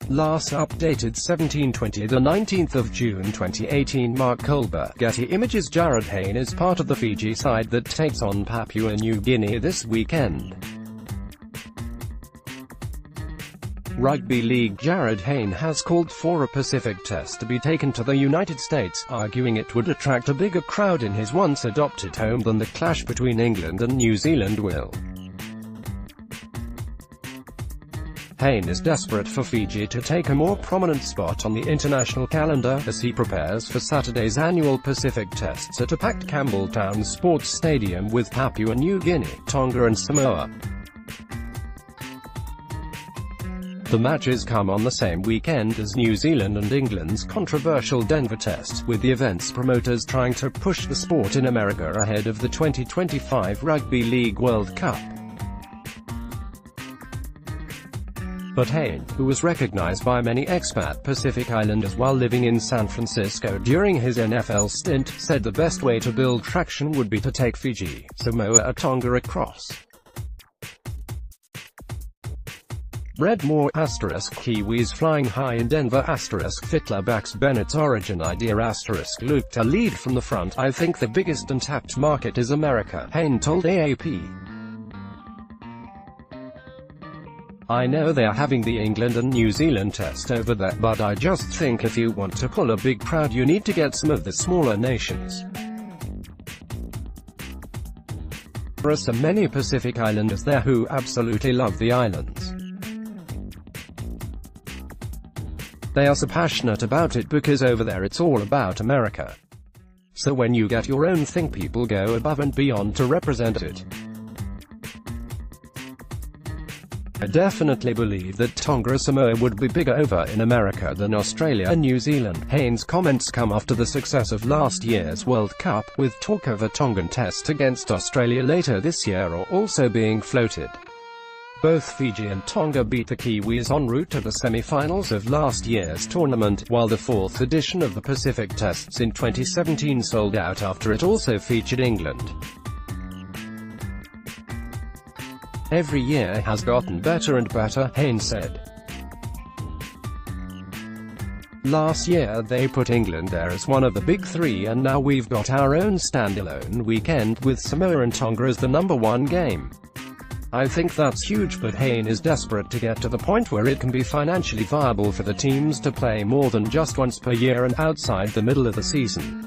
Last updated 1720, the 19th of June 2018. Mark Colber. Getty Images. Jared Hayne is part of the Fiji side that takes on Papua New Guinea this weekend. Rugby League. Jared Hayne has called for a Pacific Test to be taken to the United States, arguing it would attract a bigger crowd in his once adopted home than the clash between England and New Zealand will. Hayne is desperate for Fiji to take a more prominent spot on the international calendar, as he prepares for Saturday's annual Pacific Tests at a packed Campbelltown Sports Stadium with Papua New Guinea, Tonga and Samoa. The matches come on the same weekend as New Zealand and England's controversial Denver Test, with the event's promoters trying to push the sport in America ahead of the 2025 Rugby League World Cup. But Hayne, who was recognized by many expat Pacific Islanders while living in San Francisco during his NFL stint, said the best way to build traction would be to take Fiji, Samoa or Tonga across. Redmore *, Kiwis flying high in Denver *, Fittler backs Bennett's origin idea *, looked a lead from the front. I think the biggest untapped market is America, Hayne told AAP. I know they are having the England and New Zealand test over there, but I just think if you want to pull a big crowd you need to get some of the smaller nations. There are so many Pacific Islanders there who absolutely love the islands. They are so passionate about it because over there it's all about America. So when you get your own thing, people go above and beyond to represent it. I definitely believe that Tonga or Samoa would be bigger over in America than Australia and New Zealand. Hayne's comments come after the success of last year's World Cup, with talk of a Tongan test against Australia later this year are also being floated. Both Fiji and Tonga beat the Kiwis en route to the semi-finals of last year's tournament, while the fourth edition of the Pacific Tests in 2017 sold out after it also featured England. Every year has gotten better and better, Hayne said. Last year they put England there as one of the big three, and now we've got our own standalone weekend, with Samoa and Tonga as the #1 game. I think that's huge, but Hayne is desperate to get to the point where it can be financially viable for the teams to play more than just once per year and outside the middle of the season.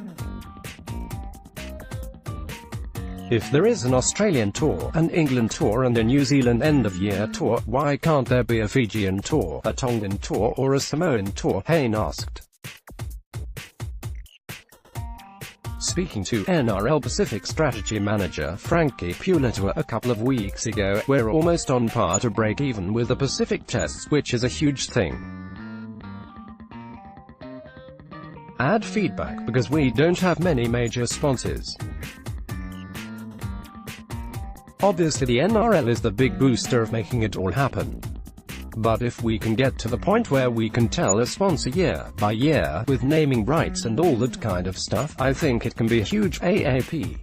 If there is an Australian tour, an England tour and a New Zealand end-of-year tour, why can't there be a Fijian tour, a Tongan tour or a Samoan tour? Hayne asked. Speaking to NRL Pacific strategy manager Frankie Pulitzer a couple of weeks ago, we're almost on par to break even with the Pacific Tests, which is a huge thing. Add feedback, because we don't have many major sponsors. Obviously the NRL is the big booster of making it all happen. But if we can get to the point where we can tell a sponsor year by year, with naming rights and all that kind of stuff, I think it can be huge. AAP.